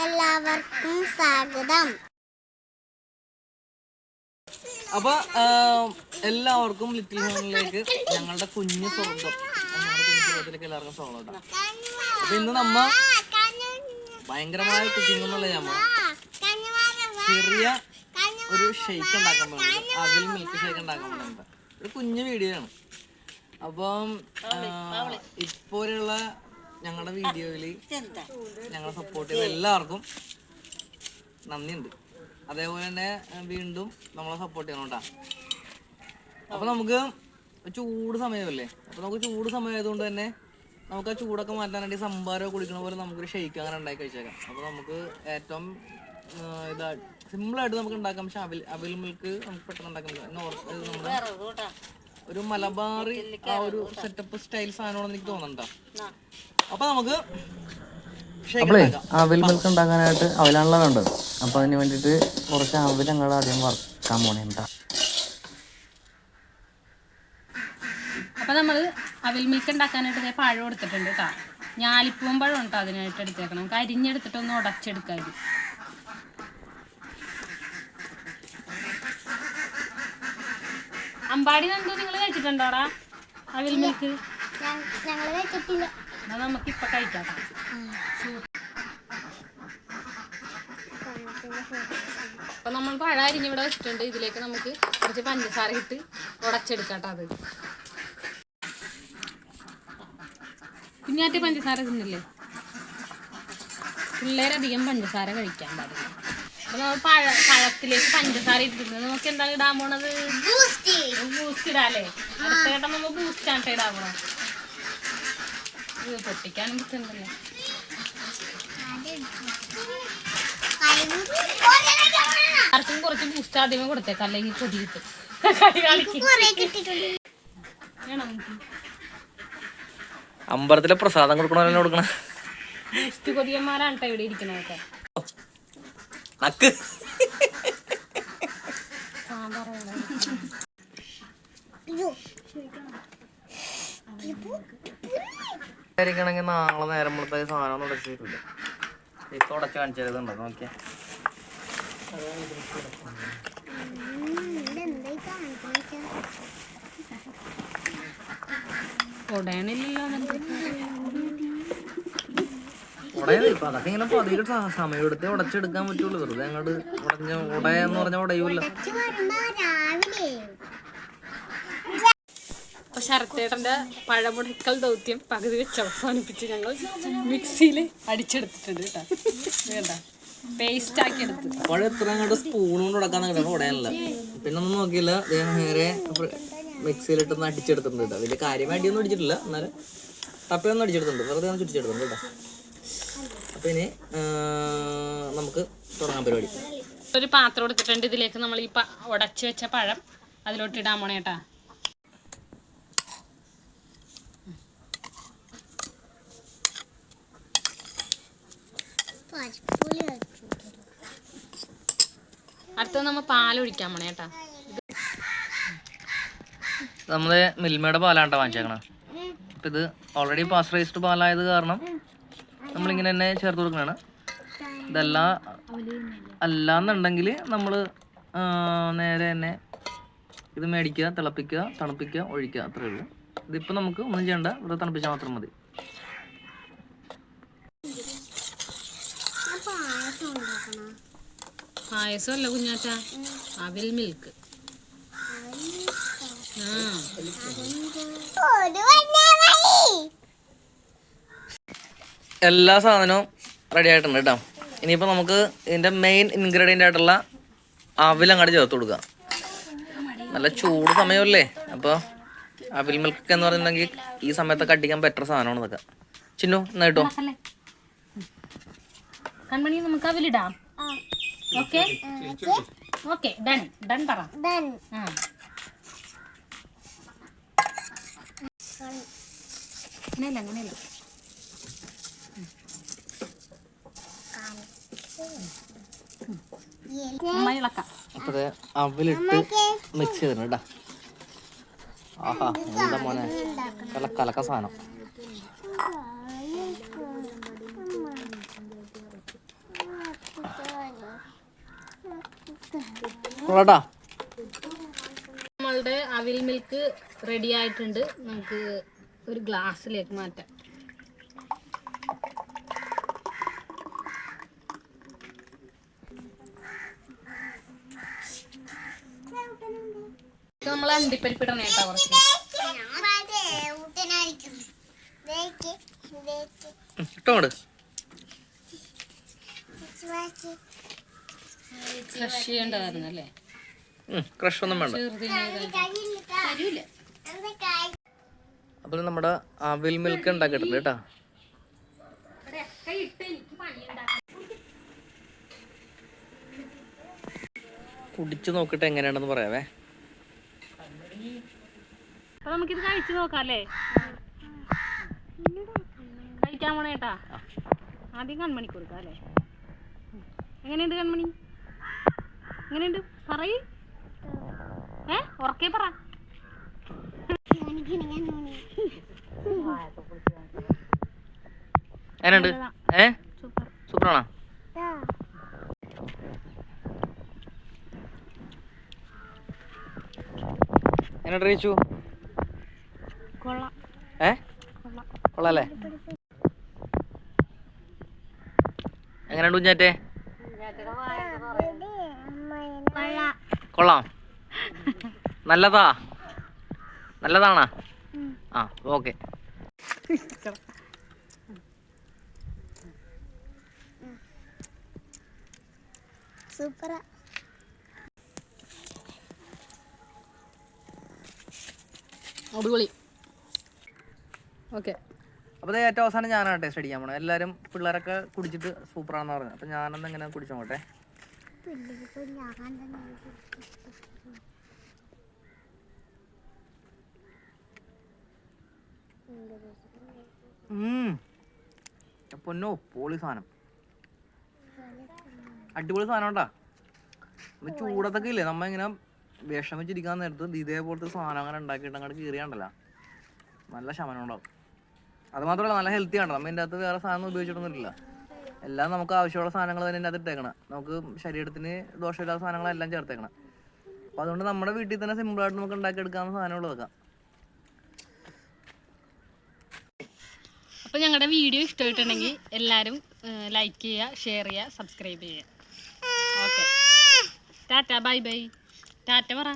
എല്ലാവർക്കും സ്വാഗതം. അപ്പൊ എല്ലാവർക്കും ലിറ്റിൽ ഹോണിലേക്ക് ഞങ്ങളുടെ കുഞ്ഞു സ്വർഗം എല്ലാവർക്കും സ്വാഗതം. അപ്പൊ ഇന്ന് നമ്മ ഭയങ്കരമായ കുക്കിംഗ് എന്നുള്ള നമ്മ ചെറിയ ഒരു ഷേക്ക് ഉണ്ടാക്കാൻ പോകുന്നുണ്ട്. അവിൽ മിൽക്ക് ഷേക്ക് ഉണ്ടാക്കാൻ പോകുന്നുണ്ട്. ഒരു കുഞ്ഞു വീഡിയോ ആണ്. അപ്പം ഇപ്പോഴുള്ള ഞങ്ങളുടെ വീഡിയോയില് ഞങ്ങളെ സപ്പോർട്ട് ചെയ്ത എല്ലാവർക്കും നന്ദിയുണ്ട്. അതേപോലെ തന്നെ വീണ്ടും നമ്മളെ സപ്പോർട്ട് ചെയ്യണം കേട്ടോ. അപ്പൊ നമുക്ക് ചൂട് സമയമല്ലേ, അപ്പൊ നമുക്ക് ചൂട് സമയമായതുകൊണ്ട് തന്നെ നമുക്ക് ആ ചൂടൊക്കെ മാറ്റാൻ വേണ്ടി സംഭാരം കുടിക്കണ പോലെ നമുക്കൊരു ഷെയ്ക്ക് അങ്ങനെ ഉണ്ടാക്കി കഴിച്ചേക്കാം. അപ്പൊ നമുക്ക് ഏറ്റവും ഇതാ സിമ്പിളായിട്ട് നമുക്ക് ഉണ്ടാക്കാം. പക്ഷെ അവിൽ മിൽക്ക് നമുക്ക് പെട്ടെന്ന് ഉണ്ടാക്കാൻ നമ്മുടെ ഒരു മലബാറി ആ ഒരു സെറ്റപ്പ് സ്റ്റൈൽ സാധനമാണെന്ന് എനിക്ക് തോന്നുന്നുണ്ടോ. അപ്പൊ നമുക്ക് അവിൽ മിൽക്ക് ഉണ്ടാക്കാനായിട്ട് അവിലാണല്ലോ വേണ്ടത്. അപ്പോൾ അതിന് വേണ്ടിയിട്ട് കുറച്ച് അവിൽ ഞങ്ങൾ ആദ്യം വറുക്കാൻ പോണേണ്ട. അപ്പോൾ നമ്മൾ അവിൽ മിൽക്ക് ഉണ്ടാക്കാനായിട്ട് പഴം എടുത്തിട്ടുണ്ട് കേട്ടോ. ഞാലിപ്പൂവൻ പഴം കേട്ടോ അതിനായിട്ട് എടുത്തേക്കണം. നമുക്ക് അരിഞ്ഞെടുത്തിട്ടൊന്ന് ഉടച്ചെടുക്കാം. അമ്പാടി നന്ദു നിങ്ങൾ കഴിച്ചിട്ടുണ്ടോടാ അവിൽ മിൽക്ക്? എന്നാൽ നമുക്കിപ്പോൾ കഴിക്കാം. അപ്പൊ നമ്മൾ പഴം അരിഞ്ഞിവിടെ വെച്ചിട്ടുണ്ട്. ഇതിലേക്ക് നമുക്ക് കുറച്ച് പഞ്ചസാര ഇട്ട് ഉടച്ചെടുക്കാട്ടോ. അത് കുഞ്ഞാറ്റി പഞ്ചസാര തിന്നില്ലേ, പിള്ളേരധികം പഞ്ചസാര കഴിക്കാൻ പാടില്ല. അപ്പൊ നമ്മൾ പഴത്തിലേക്ക് പഞ്ചസാര ഇട്ടിട്ടുണ്ട്. നമുക്ക് എന്താണ് ഇടാൻ പോണത്? ബൂസ്റ്റ് ഇടാല്ലേ. അടുത്ത ഘട്ടം നമ്മൾ ബൂസ്റ്റ് ആണ് ഇടാൻ പോണം. പൊട്ടിക്കാനും പറ്റുന്നുണ്ടല്ലോ. ആർക്കും കുറച്ച് ബൂസ്റ്റ് ആദ്യമേ കൊടുത്തേക്കാം, അല്ലെങ്കിൽ കൊതി കിട്ടും. അമ്പലത്തിലെ പ്രസാദം കൊടുക്കണോ കൊടുക്കണം. ബൂസ്റ്റ് കൊതിയന്മാരാണ് കേട്ടോ ഇവിടെ ഇരിക്കണതൊക്കെ. ണെങ്കിൽ നാളെ നേരം മുഴുത്ത സാധനം ഒന്നും ഉടച്ചു തരില്ല. ഇപ്പൊ ഉടച്ച് കാണിച്ചതുണ്ടോ നോക്കിയാ. ഇപ്പൊ അതൊക്കെ ഇങ്ങനെ പതിയിട്ട് സമയം എടുത്തേ ഉടച്ചെടുക്കാൻ പറ്റുള്ളൂ. വെറുതെ അങ്ങോട്ട് ഉടയെന്ന് പറഞ്ഞാൽ ഉടയൂല്ല. അപ്പൊ ശരത്തേട്ടന്റെ പഴമുടക്കൽ ദൗത്യം പകുതി വെച്ച് അവസാനിപ്പിച്ച് ഞങ്ങൾ മിക്സിയിൽ അടിച്ചെടുത്തിട്ടുണ്ട് കേട്ടോ. വേണ്ട പേസ്റ്റ് ആക്കി എടുത്ത് പഴം എത്ര അങ്ങോട്ട് സ്പൂൺ കൊണ്ട് ഉടക്കാന്ന് ഉടയാനല്ല. പിന്നെ ഒന്നും നോക്കിയില്ല, നേരെ മിക്സിയിലിട്ടൊന്ന് അടിച്ചെടുത്തിട്ടുണ്ട് കേട്ടോ. വലിയ കാര്യമായി അടിയൊന്നും അടിച്ചിട്ടില്ല, എന്നാലും തപ്പയൊന്നും അടിച്ചെടുത്തിട്ടുണ്ട്. വെറുതെ ഒന്ന് ചുറ്റിച്ചെടുത്തിട്ടുണ്ട് കേട്ടോ. അപ്പൊ ഇനി നമുക്ക് തുടങ്ങാൻ പരിപാടി. ഒരു പാത്രം എടുത്തിട്ടുണ്ട്. ഇതിലേക്ക് നമ്മൾ ഈ ഉടച്ച് വെച്ച പഴം അതിലോട്ട് ഇടാൻ പോണേ കേട്ടാ. അടുത്തത് നമ്മൾ പാലൊഴിക്കാൻ പോണേ കേട്ടാ. നമ്മള് മിൽമയുടെ പാലാണ്ട വാങ്ങിച്ചേക്കണം. അപ്പം ഇത് ഓൾറെഡി പാസ്ചറൈസ്ഡ് പാലായത് കാരണം നമ്മളിങ്ങനെ തന്നെ ചേർത്ത് കൊടുക്കണതാണ്. ഇതെല്ലാം അല്ലാന്നുണ്ടെങ്കിൽ നമ്മൾ നേരെ തന്നെ ഇത് മേടിക്കുക, തിളപ്പിക്കുക, തണുപ്പിക്കുക, ഒഴിക്കുക, അത്രേ ഉള്ളൂ. ഇതിപ്പോൾ നമുക്ക് ഒന്നും ചെയ്യണ്ട, ഇവിടെ തണുപ്പിച്ചാൽ മാത്രം മതി. പായസമല്ല കുഞ്ഞാറ്റാ, അവിൽ മിൽക്ക്. എല്ലാ സാധനവും റെഡി ആയിട്ടുണ്ട് കേട്ടോ. ഇനിയിപ്പോൾ നമുക്ക് ഇതിൻ്റെ മെയിൻ ഇൻഗ്രീഡിയൻ്റ് ആയിട്ടുള്ള അവിൽ അങ്ങോട്ട് ചേർത്ത് കൊടുക്കുക. നല്ല ചൂട് സമയമല്ലേ, അപ്പോൾ അവിൽ മിൽക്ക് എന്ന് പറഞ്ഞിട്ടുണ്ടെങ്കിൽ ഈ സമയത്തൊക്കെ അടിക്കാൻ ബെറ്റർ സാധനമാണ് ഇതൊക്കെ. ചിന്നു എന്നാ കേട്ടോ. കൺമണി നമുക്ക് അവിലിടാം. ഓക്കെ ഓക്കെ ഡൺ ഡൺ പറ. അങ്ങനെയല്ല അങ്ങനെയല്ല. അപ്പൊ അവിലിട്ട് മിക്സ് ചെയ്തിട്ടുണ്ട് കേട്ടോ. ആഹാ എന്താ മോനെ കലക്ക സാധനം. കൊള്ളാട്ടാ. നമ്മളുടെ അവിൽ മിൽക്ക് റെഡി ആയിട്ടുണ്ട്. നമുക്ക് ഒരു ഗ്ലാസ്സിലേക്ക് മാറ്റാം. നമ്മൾ അണ്ടിപ്പരിപ്പിടണം കേട്ടോ കുറച്ച്. ഇട്ടോട് ക്രഷ് ചെയ്യേണ്ടതായിരുന്നു അല്ലേ? ക്രഷ് ഒന്നും വേണ്ട. അപ്പോൾ നമ്മുടെ അവിൽ മിൽക്ക് ഉണ്ടാക്കിയിട്ടുണ്ട് കേട്ടോ. കുടിച്ചു നോക്കിട്ട് എങ്ങനെയാണെന്ന് പറയാവേ. അപ്പൊ നമുക്കിത് കഴിച്ചു നോക്കാം അല്ലേ? കഴിക്കാൻ പോണേട്ടാ. ആദ്യം കൺമണിക്ക് കൊടുക്കാം അല്ലേ? എങ്ങനെയുണ്ട് കൺമണി? എങ്ങനെയുണ്ട് പറയ്. ഉറക്കെ പറ. എങ്ങനെയുണ്ട്? സൂപ്പറാണോ? എങ്ങനെ റീച്ചു? കൊള്ളാല്ലേ? എങ്ങനെയുണ്ട് കുഞ്ഞാറ്റേ? കൊള്ളാം. നല്ലതാ? നല്ലതാണോ? ആ ഓക്കെ. സൂപ്പറാ. അടിപൊളി. ഓക്കെ. അപ്പോൾ ഏറ്റവും അവസാനം ഞാനാണ് ടേസ്റ്റ് അടിക്കാൻ പോണത്. എല്ലാവരും പിള്ളേരൊക്കെ കുടിച്ചിട്ട് സൂപ്പറാണെന്ന് പറഞ്ഞു. അപ്പം ഞാനൊന്ന് എങ്ങനെ കുടിച്ചോട്ടെ. പൊന്നോ പൊളി സാധനം. അടിപൊളി സാധനം കേട്ടാ. ചൂടത്തൊക്കെ ഇല്ലേ നമ്മ ഇങ്ങനെ വിഷമിച്ചിരിക്കാൻ നേരത്ത് ഇതേപോലത്തെ സാധനം അങ്ങനെ ഉണ്ടാക്കിയിട്ട് അങ്ങോട്ട് കീറിയാണ്ടല്ലോ നല്ല ശമനം ഉണ്ടാവും. അത് മാത്രമല്ല നല്ല ഹെൽത്തി ആണ്. നമ്മൾ ഇതിൻ്റെ അകത്ത് വേറെ സാധനം ഉപയോഗിച്ചിട്ടൊന്നുമില്ല. എല്ലാം നമുക്ക് ആവശ്യമുള്ള സാധനങ്ങൾ തന്നെ ഇതിൻ്റെ അകത്ത് ഇട്ടേക്കണം. നമുക്ക് ശരീരത്തിന് ദോഷമില്ലാത്ത സാധനങ്ങളെല്ലാം ചേർത്തേക്കണം. അപ്പോൾ അതുകൊണ്ട് നമ്മുടെ വീട്ടിൽ തന്നെ സിമ്പിളായിട്ട് നമുക്ക് ഉണ്ടാക്കിയെടുക്കാവുന്ന സാധനങ്ങൾ വെക്കാം. അപ്പോൾ ഞങ്ങളുടെ വീഡിയോ ഇഷ്ടമായിട്ടുണ്ടെങ്കിൽ എല്ലാവരും ലൈക്ക് ചെയ്യുക, ഷെയർ ചെയ്യുക, സബ്സ്ക്രൈബ് ചെയ്യുക. Okay. Tata bye bye. Tata പറ.